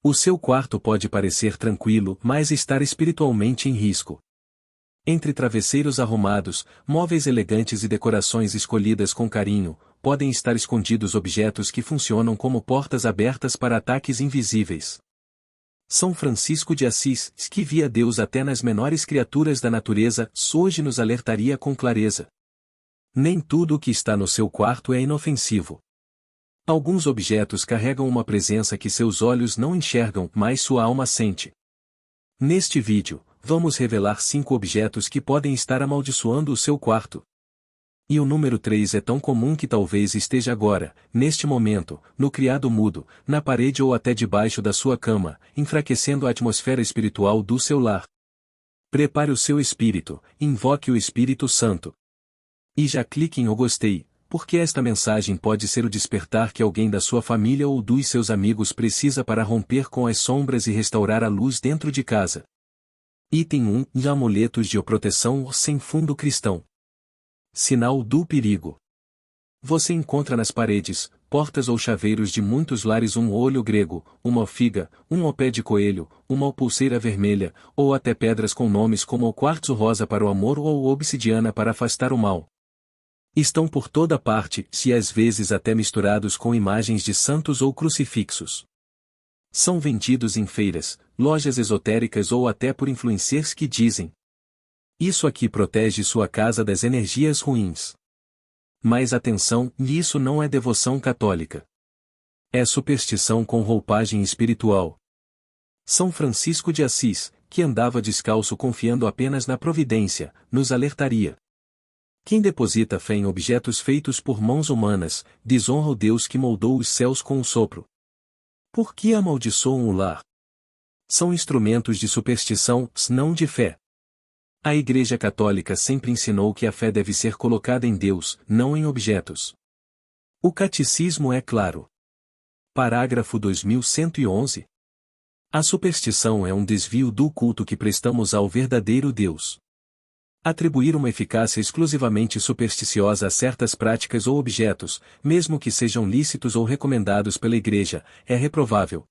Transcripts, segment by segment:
O seu quarto pode parecer tranquilo, mas estar espiritualmente em risco. Entre travesseiros arrumados, móveis elegantes e decorações escolhidas com carinho, podem estar escondidos objetos que funcionam como portas abertas para ataques invisíveis. São Francisco de Assis, que via Deus até nas menores criaturas da natureza, hoje nos alertaria com clareza. Nem tudo o que está no seu quarto é inofensivo. Alguns objetos carregam uma presença que seus olhos não enxergam, mas sua alma sente. Neste vídeo, vamos revelar 5 objetos que podem estar amaldiçoando o seu quarto. E o número 3 é tão comum que talvez esteja agora, neste momento, no criado mudo, na parede ou até debaixo da sua cama, enfraquecendo a atmosfera espiritual do seu lar. Prepare o seu espírito, invoque o Espírito Santo. E já clique em eu gostei, porque esta mensagem pode ser o despertar que alguém da sua família ou dos seus amigos precisa para romper com as sombras e restaurar a luz dentro de casa. Item 1. Amuletos de proteção sem fundo cristão. Sinal do perigo. Você encontra nas paredes, portas ou chaveiros de muitos lares um olho grego, uma figa, um pé de coelho, uma pulseira vermelha, ou até pedras com nomes como o quartzo rosa para o amor ou obsidiana para afastar o mal. Estão por toda parte, e às vezes até misturados com imagens de santos ou crucifixos. São vendidos em feiras, lojas esotéricas ou até por influencers que dizem: isso aqui protege sua casa das energias ruins. Mas atenção, isso não é devoção católica. É superstição com roupagem espiritual. São Francisco de Assis, que andava descalço confiando apenas na providência, nos alertaria. Quem deposita fé em objetos feitos por mãos humanas, desonra o Deus que moldou os céus com um sopro. Por que amaldiçoam o lar? São instrumentos de superstição, não de fé. A Igreja Católica sempre ensinou que a fé deve ser colocada em Deus, não em objetos. O Catecismo é claro. Parágrafo 2111. A superstição é um desvio do culto que prestamos ao verdadeiro Deus. Atribuir uma eficácia exclusivamente supersticiosa a certas práticas ou objetos, mesmo que sejam lícitos ou recomendados pela Igreja, é reprovável.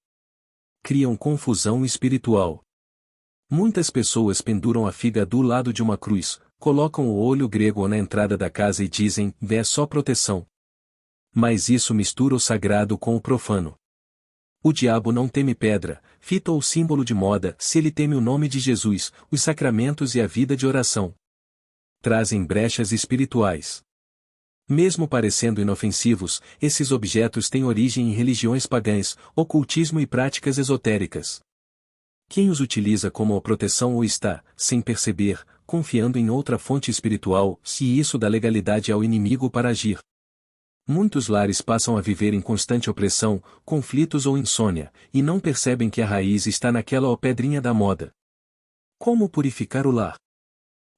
Criam confusão espiritual. Muitas pessoas penduram a figa do lado de uma cruz, colocam o olho grego na entrada da casa e dizem: é só proteção. Mas isso mistura o sagrado com o profano. O diabo não teme pedra, fita ou símbolo de moda, se ele teme o nome de Jesus, os sacramentos e a vida de oração. Trazem brechas espirituais. Mesmo parecendo inofensivos, esses objetos têm origem em religiões pagãs, ocultismo e práticas esotéricas. Quem os utiliza como proteção ou está, sem perceber, confiando em outra fonte espiritual, se isso dá legalidade ao inimigo para agir. Muitos lares passam a viver em constante opressão, conflitos ou insônia, e não percebem que a raiz está naquela pedrinha da moda. Como purificar o lar?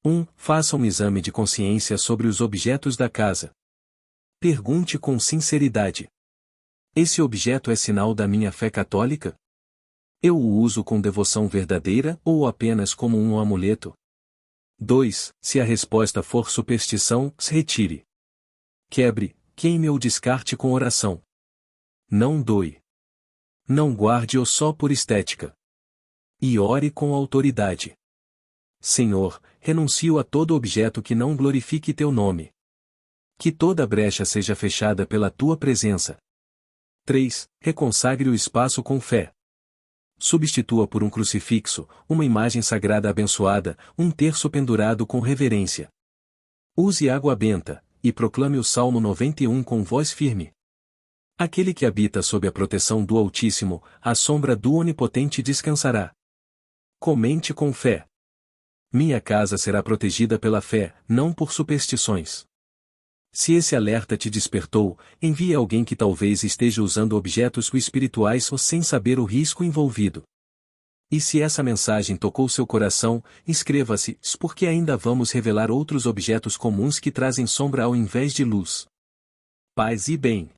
1. Faça um exame de consciência sobre os objetos da casa. Pergunte com sinceridade: esse objeto é sinal da minha fé católica? Eu o uso com devoção verdadeira ou apenas como um amuleto? 2. Se a resposta for superstição, se retire. Quebre, queime ou descarte com oração. Não doe. Não guarde-o só por estética. E ore com autoridade. Senhor, renuncio a todo objeto que não glorifique teu nome. Que toda brecha seja fechada pela tua presença. 3. Reconsagre o espaço com fé. Substitua por um crucifixo, uma imagem sagrada abençoada, um terço pendurado com reverência. Use água benta, e proclame o Salmo 91 com voz firme. Aquele que habita sob a proteção do Altíssimo, à sombra do Onipotente descansará. Comente com fé. Minha casa será protegida pela fé, não por superstições. Se esse alerta te despertou, envie alguém que talvez esteja usando objetos espirituais ou sem saber o risco envolvido. E se essa mensagem tocou seu coração, inscreva-se, porque ainda vamos revelar outros objetos comuns que trazem sombra ao invés de luz. Paz e bem.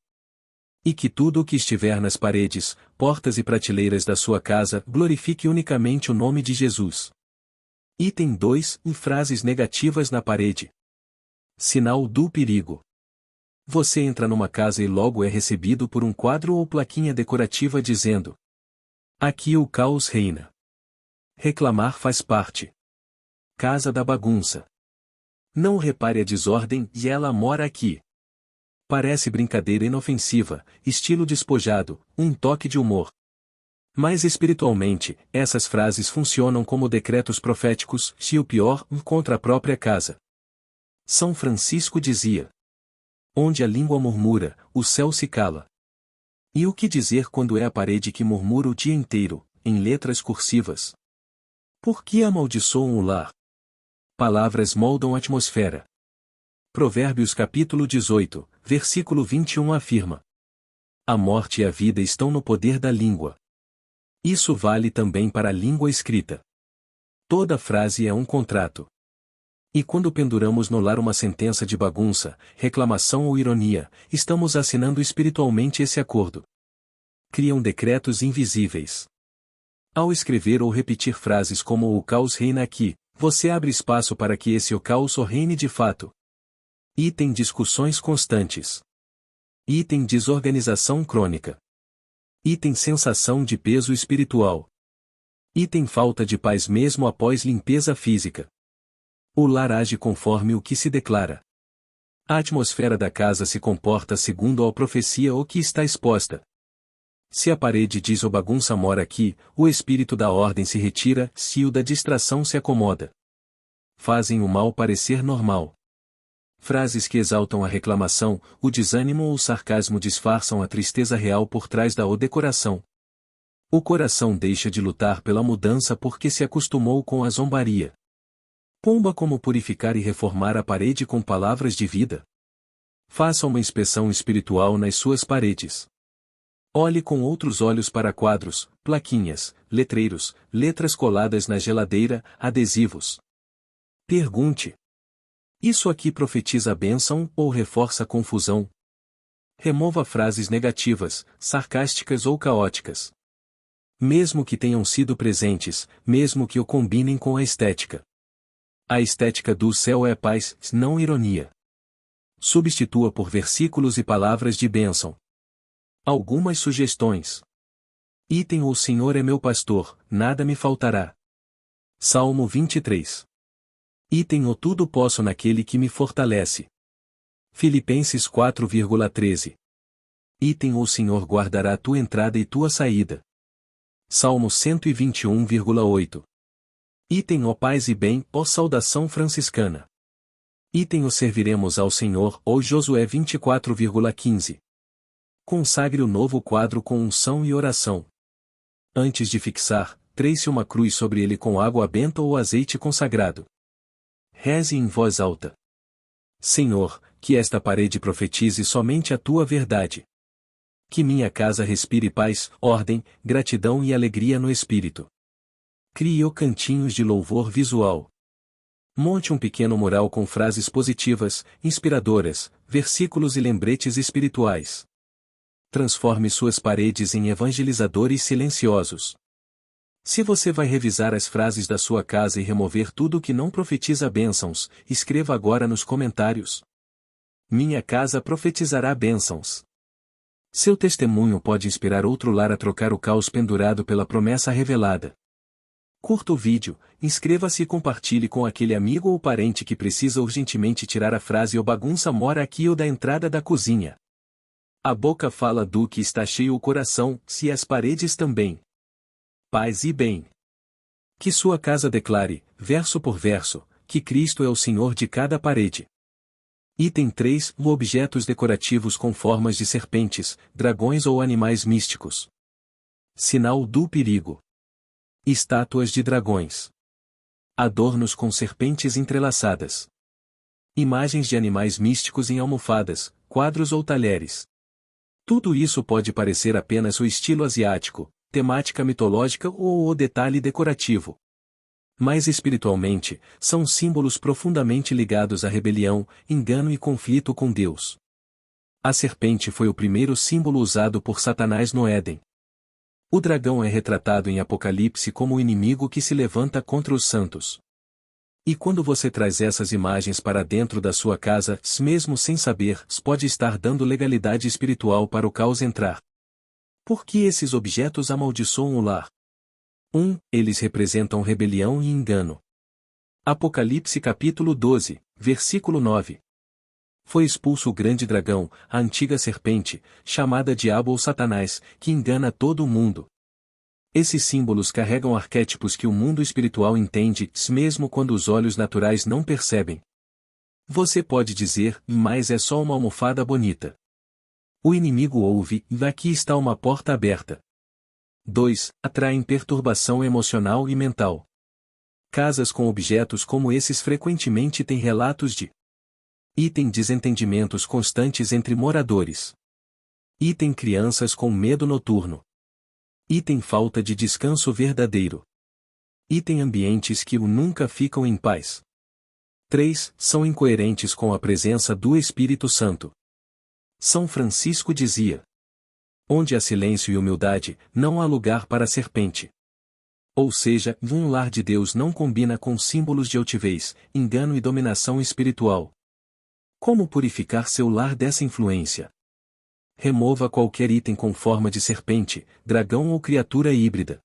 E que tudo o que estiver nas paredes, portas e prateleiras da sua casa glorifique unicamente o nome de Jesus. Item 2. Frases negativas na parede. Sinal do perigo. Você entra numa casa e logo é recebido por um quadro ou plaquinha decorativa dizendo: Aqui o caos reina. Reclamar faz parte. Casa da bagunça. Não repare a desordem, e ela mora aqui. Parece brincadeira inofensiva, estilo despojado, um toque de humor. Mas espiritualmente, essas frases funcionam como decretos proféticos, se o pior, contra a própria casa. São Francisco dizia: onde a língua murmura, o céu se cala. E o que dizer quando é a parede que murmura o dia inteiro, em letras cursivas? Por que amaldiçoam o lar? Palavras moldam a atmosfera. Provérbios capítulo 18, versículo 21 afirma: a morte e a vida estão no poder da língua. Isso vale também para a língua escrita. Toda frase é um contrato. E quando penduramos no lar uma sentença de bagunça, reclamação ou ironia, estamos assinando espiritualmente esse acordo. Criam decretos invisíveis. Ao escrever ou repetir frases como o caos reina aqui, você abre espaço para que esse o caos reine de fato. Item discussões constantes. Item desorganização crônica. Item sensação de peso espiritual. Item falta de paz mesmo após limpeza física. O lar age conforme o que se declara. A atmosfera da casa se comporta segundo a profecia ou que está exposta. Se a parede diz o bagunça mora aqui, o espírito da ordem se retira, se o da distração se acomoda. Fazem o mal parecer normal. Frases que exaltam a reclamação, o desânimo ou o sarcasmo disfarçam a tristeza real por trás da decoração. O coração deixa de lutar pela mudança porque se acostumou com a zombaria. Pomba como purificar e reformar a parede com palavras de vida? Faça uma inspeção espiritual nas suas paredes. Olhe com outros olhos para quadros, plaquinhas, letreiros, letras coladas na geladeira, adesivos. Pergunte: isso aqui profetiza a bênção ou reforça a confusão? Remova frases negativas, sarcásticas ou caóticas. Mesmo que tenham sido presentes, mesmo que o combinem com a estética. A estética do céu é paz, não ironia. Substitua por versículos e palavras de bênção. Algumas sugestões. Item: o Senhor é meu pastor, nada me faltará. Salmo 23. Item: o tudo posso naquele que me fortalece. Filipenses 4,13. Item: o Senhor guardará tua entrada e tua saída. Salmo 121,8. Item: ó paz e bem, ó saudação franciscana. Item: o serviremos ao Senhor, ou Josué 24,15. Consagre o novo quadro com unção e oração. Antes de fixar, trece uma cruz sobre ele com água benta ou azeite consagrado. Reze em voz alta: Senhor, que esta parede profetize somente a tua verdade. Que minha casa respire paz, ordem, gratidão e alegria no espírito. Crie cantinhos de louvor visual. Monte um pequeno mural com frases positivas, inspiradoras, versículos e lembretes espirituais. Transforme suas paredes em evangelizadores silenciosos. Se você vai revisar as frases da sua casa e remover tudo que não profetiza bênçãos, escreva agora nos comentários: minha casa profetizará bênçãos. Seu testemunho pode inspirar outro lar a trocar o caos pendurado pela promessa revelada. Curta o vídeo, inscreva-se e compartilhe com aquele amigo ou parente que precisa urgentemente tirar a frase "o bagunça mora aqui" ou da entrada da cozinha. A boca fala do que está cheio o coração, se as paredes também. Paz e bem. Que sua casa declare, verso por verso, que Cristo é o Senhor de cada parede. Item 3. Objetos decorativos com formas de serpentes, dragões ou animais místicos. Sinal do perigo. Estátuas de dragões. Adornos com serpentes entrelaçadas. Imagens de animais místicos em almofadas, quadros ou talheres. Tudo isso pode parecer apenas o estilo asiático, temática mitológica ou o detalhe decorativo. Mas espiritualmente, são símbolos profundamente ligados à rebelião, engano e conflito com Deus. A serpente foi o primeiro símbolo usado por Satanás no Éden. O dragão é retratado em Apocalipse como o inimigo que se levanta contra os santos. E quando você traz essas imagens para dentro da sua casa, mesmo sem saber, pode estar dando legalidade espiritual para o caos entrar. Por que esses objetos amaldiçoam o lar? 1. Eles representam rebelião e engano. Apocalipse capítulo 12, versículo 9. Foi expulso o grande dragão, a antiga serpente, chamada Diabo ou Satanás, que engana todo o mundo. Esses símbolos carregam arquétipos que o mundo espiritual entende, mesmo quando os olhos naturais não percebem. Você pode dizer, mas é só uma almofada bonita. O inimigo ouve, aqui está uma porta aberta. 2. Atraem perturbação emocional e mental. Casas com objetos como esses frequentemente têm relatos de desentendimentos constantes entre moradores. Crianças com medo noturno. Falta de descanso verdadeiro. Ambientes que nunca ficam em paz. 3. São incoerentes com a presença do Espírito Santo. São Francisco dizia: onde há silêncio e humildade, não há lugar para a serpente. Ou seja, um lar de Deus não combina com símbolos de altivez, engano e dominação espiritual. Como purificar seu lar dessa influência? Remova qualquer item com forma de serpente, dragão ou criatura híbrida.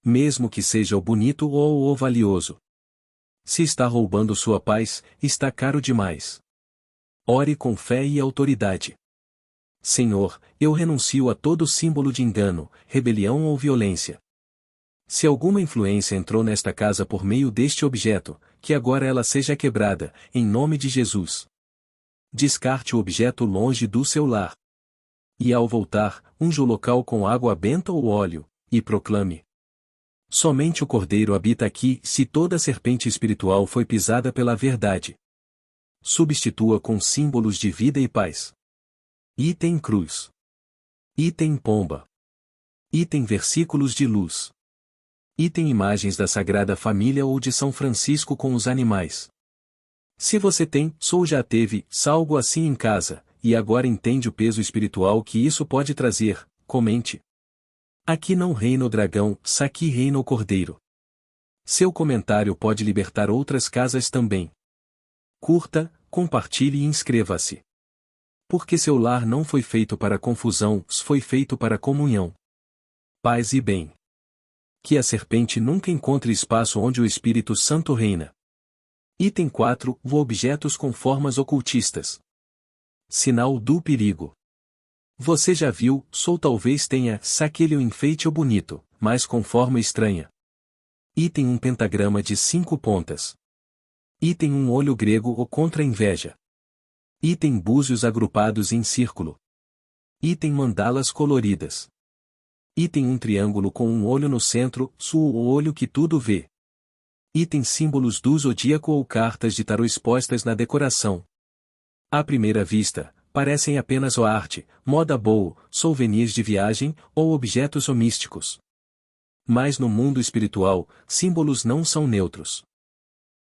Mesmo que seja o bonito ou o valioso. Se está roubando sua paz, está caro demais. Ore com fé e autoridade. Senhor, eu renuncio a todo símbolo de engano, rebelião ou violência. Se alguma influência entrou nesta casa por meio deste objeto, que agora ela seja quebrada, em nome de Jesus. Descarte o objeto longe do seu lar. E ao voltar, unja o local com água benta ou óleo, e proclame: somente o Cordeiro habita aqui. Se toda serpente espiritual foi pisada pela verdade. Substitua com símbolos de vida e paz. Cruz. Pomba. Versículos de luz. Imagens da Sagrada Família ou de São Francisco com os animais. Se você tem, já teve, algo assim em casa, e agora entende o peso espiritual que isso pode trazer, comente. Aqui não reina o dragão, aqui reina o Cordeiro. Seu comentário pode libertar outras casas também. Curta, compartilhe e inscreva-se. Porque seu lar não foi feito para confusão, foi feito para comunhão. Paz e bem. Que a serpente nunca encontre espaço onde o Espírito Santo reina. 4. Objetos com formas ocultistas. Sinal do perigo. Você já viu, talvez tenha, aquele enfeite ou bonito, mas com forma estranha. Um pentagrama de 5 pontas. Um olho grego ou contra inveja. Búzios agrupados em círculo. Mandalas coloridas. Um triângulo com um olho no centro, o olho que tudo vê. Símbolos do zodíaco ou cartas de tarô expostas na decoração. À primeira vista, parecem apenas arte, moda boa, souvenirs de viagem, ou objetos místicos. Mas no mundo espiritual, símbolos não são neutros.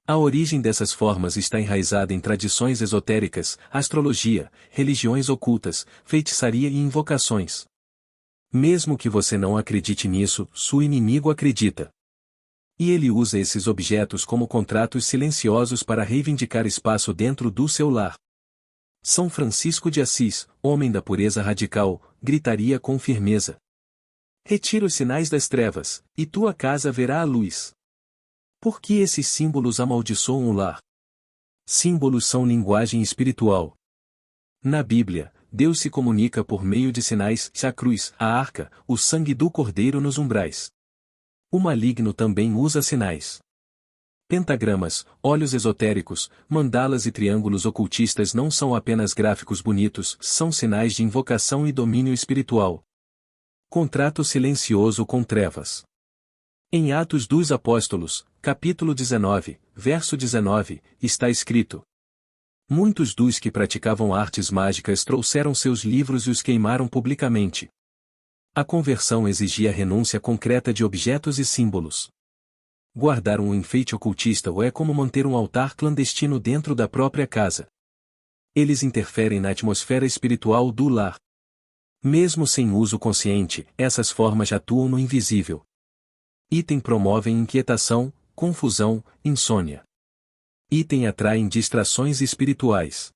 A origem dessas formas está enraizada em tradições esotéricas, astrologia, religiões ocultas, feitiçaria e invocações. Mesmo que você não acredite nisso, seu inimigo acredita. E ele usa esses objetos como contratos silenciosos para reivindicar espaço dentro do seu lar. São Francisco de Assis, homem da pureza radical, gritaria com firmeza: retira os sinais das trevas, e tua casa verá a luz. Por que esses símbolos amaldiçoam o lar? Símbolos são linguagem espiritual. Na Bíblia, Deus se comunica por meio de sinais, a cruz, a arca, o sangue do cordeiro nos umbrais. O maligno também usa sinais. Pentagramas, olhos esotéricos, mandalas e triângulos ocultistas não são apenas gráficos bonitos, são sinais de invocação e domínio espiritual. Contrato silencioso com trevas. Em Atos dos Apóstolos, capítulo 19, verso 19, está escrito: muitos dos que praticavam artes mágicas trouxeram seus livros e os queimaram publicamente. A conversão exigia renúncia concreta de objetos e símbolos. Guardar um enfeite ocultista é como manter um altar clandestino dentro da própria casa. Eles interferem na atmosfera espiritual do lar. Mesmo sem uso consciente, essas formas atuam no invisível. Promovem inquietação, confusão, insônia. Atraem distrações espirituais.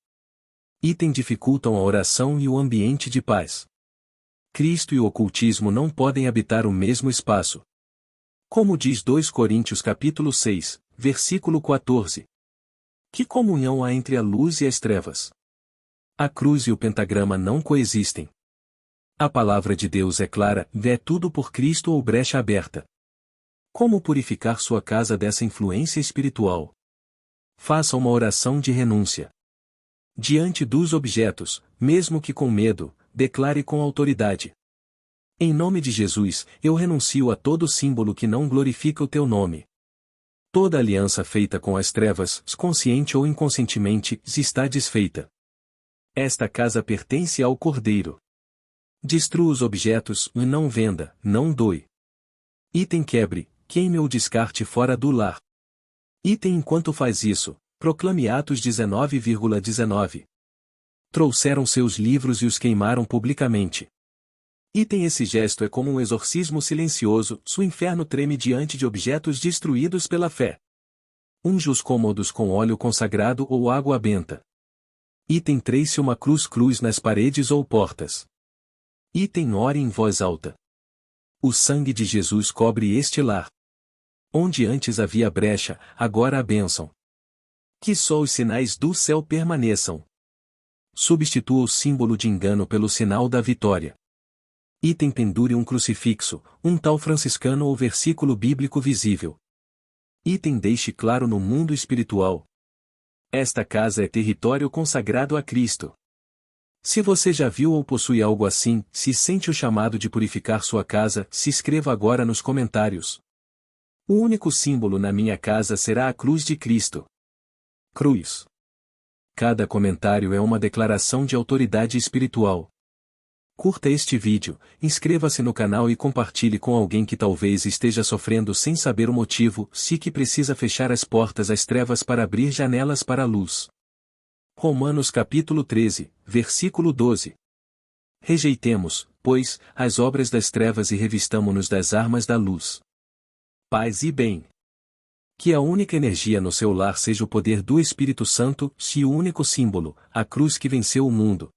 Dificultam a oração e o ambiente de paz. Cristo e o ocultismo não podem habitar o mesmo espaço. Como diz 2 Coríntios capítulo 6, versículo 14. Que comunhão há entre a luz e as trevas? A cruz e o pentagrama não coexistem. A palavra de Deus é clara, é tudo por Cristo ou brecha aberta. Como purificar sua casa dessa influência espiritual? Faça uma oração de renúncia. Diante dos objetos, mesmo que com medo, declare com autoridade: em nome de Jesus, eu renuncio a todo símbolo que não glorifica o teu nome. Toda aliança feita com as trevas, consciente ou inconscientemente, está desfeita. Esta casa pertence ao Cordeiro. Destrua os objetos, e não venda, não doe. Item quebre, queime ou descarte fora do lar. Item enquanto faz isso, proclame Atos 19,19. Trouxeram seus livros e os queimaram publicamente. Item esse gesto é como um exorcismo silencioso, seu inferno treme diante de objetos destruídos pela fé. Unge os cômodos com óleo consagrado ou água benta. Item 3 se uma cruz nas paredes ou portas. Item ore em voz alta. O sangue de Jesus cobre este lar. Onde antes havia brecha, agora a bênção. Que só os sinais do céu permaneçam. Substitua o símbolo de engano pelo sinal da vitória. Item pendure um crucifixo, um tal franciscano ou versículo bíblico visível. Item deixe claro no mundo espiritual: esta casa é território consagrado a Cristo. Se você já viu ou possui algo assim, se sente o chamado de purificar sua casa, se inscreva agora nos comentários. O único símbolo na minha casa será a cruz de Cristo. Cruz. Cada comentário é uma declaração de autoridade espiritual. Curta este vídeo, inscreva-se no canal e compartilhe com alguém que talvez esteja sofrendo sem saber o motivo, se que precisa fechar as portas às trevas para abrir janelas para a luz. Romanos capítulo 13, versículo 12. Rejeitemos, pois, as obras das trevas e revistamo-nos das armas da luz. Paz e bem. Que a única energia no seu lar seja o poder do Espírito Santo, se o único símbolo, a cruz que venceu o mundo.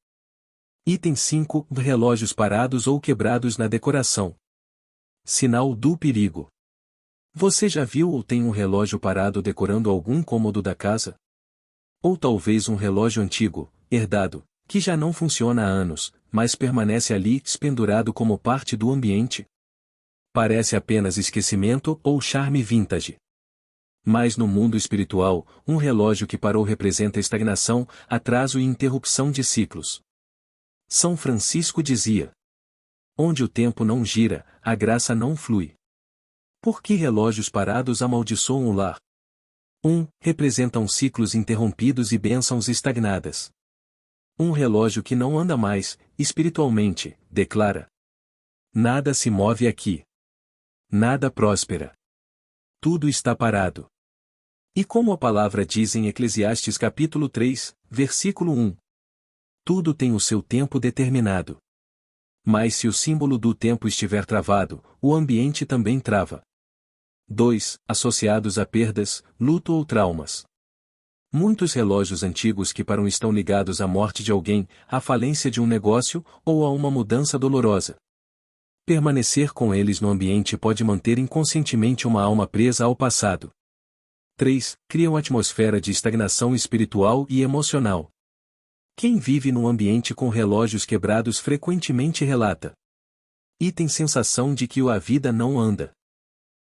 Item 5, relógios parados ou quebrados na decoração. Sinal do perigo. Você já viu ou tem um relógio parado decorando algum cômodo da casa? Ou talvez um relógio antigo, herdado, que já não funciona há anos, mas permanece ali, pendurado como parte do ambiente? Parece apenas esquecimento ou charme vintage. Mas no mundo espiritual, um relógio que parou representa estagnação, atraso e interrupção de ciclos. São Francisco dizia: onde o tempo não gira, a graça não flui. Por que relógios parados amaldiçoam o lar? 1. Representam ciclos interrompidos e bênçãos estagnadas. Um relógio que não anda mais, espiritualmente, declara: nada se move aqui. Nada próspera. Tudo está parado. E como a palavra diz em Eclesiastes capítulo 3, versículo 1. Tudo tem o seu tempo determinado. Mas se o símbolo do tempo estiver travado, o ambiente também trava. 2. Associados a perdas, luto ou traumas. Muitos relógios antigos que param estão ligados à morte de alguém, à falência de um negócio, ou a uma mudança dolorosa. Permanecer com eles no ambiente pode manter inconscientemente uma alma presa ao passado. 3. Criam atmosfera de estagnação espiritual e emocional. Quem vive num ambiente com relógios quebrados frequentemente relata: item sensação de que a vida não anda.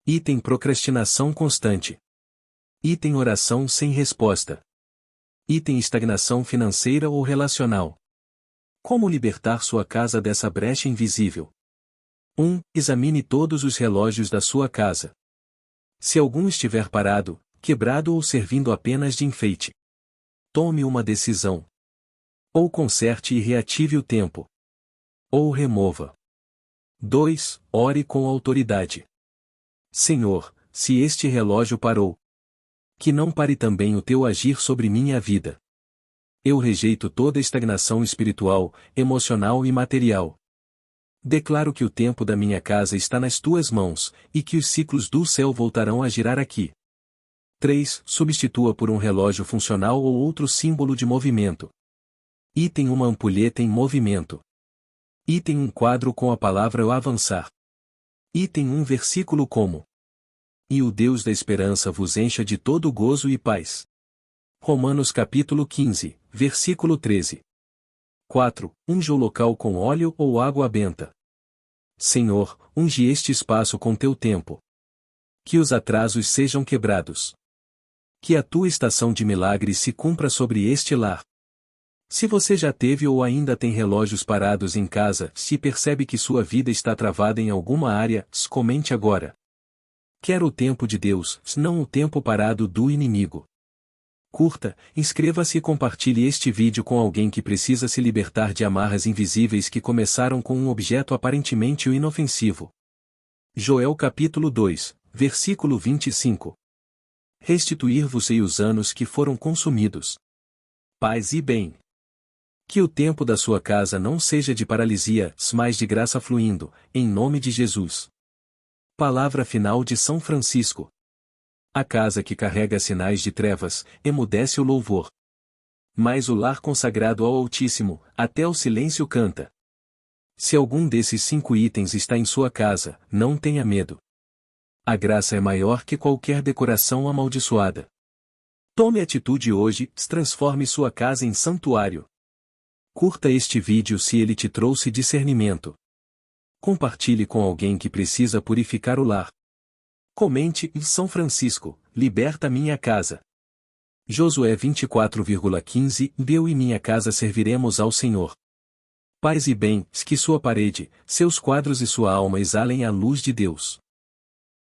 Item procrastinação constante. Item oração sem resposta. Item estagnação financeira ou relacional. Como libertar sua casa dessa brecha invisível? 1. Examine todos os relógios da sua casa. Se algum estiver parado, quebrado ou servindo apenas de enfeite, tome uma decisão. Ou conserte e reative o tempo. Ou remova. 2. Ore com autoridade. Senhor, se este relógio parou, que não pare também o teu agir sobre minha vida. Eu rejeito toda estagnação espiritual, emocional e material. Declaro que o tempo da minha casa está nas tuas mãos, e que os ciclos do céu voltarão a girar aqui. 3. Substitua por um relógio funcional ou outro símbolo de movimento. Item uma ampulheta em movimento. Item 1 quadro com a palavra o avançar. Item 1 versículo como: E o Deus da esperança vos encha de todo gozo e paz. Romanos capítulo 15, versículo 13. 4. Unge o local com óleo ou água benta. Senhor, unge este espaço com teu tempo. Que os atrasos sejam quebrados. Que a tua estação de milagres se cumpra sobre este lar. Se você já teve ou ainda tem relógios parados em casa, se percebe que sua vida está travada em alguma área, comente agora. Quero o tempo de Deus, não o tempo parado do inimigo. Curta, inscreva-se e compartilhe este vídeo com alguém que precisa se libertar de amarras invisíveis que começaram com um objeto aparentemente inofensivo. Joel capítulo 2, versículo 25. Restituir-vos-ei os anos que foram consumidos. Paz e bem. Que o tempo da sua casa não seja de paralisia, mas de graça fluindo, em nome de Jesus. Palavra final de São Francisco. A casa que carrega sinais de trevas, emudece o louvor. Mas o lar consagrado ao Altíssimo, até o silêncio canta. Se algum desses 5 itens está em sua casa, não tenha medo. A graça é maior que qualquer decoração amaldiçoada. Tome atitude hoje, transforme sua casa em santuário. Curta este vídeo se ele te trouxe discernimento. Compartilhe com alguém que precisa purificar o lar. Comente: São Francisco, liberta minha casa. Josué 24,15 Eu e minha casa serviremos ao Senhor. Paz e bem, que sua parede, seus quadros e sua alma exalem a luz de Deus.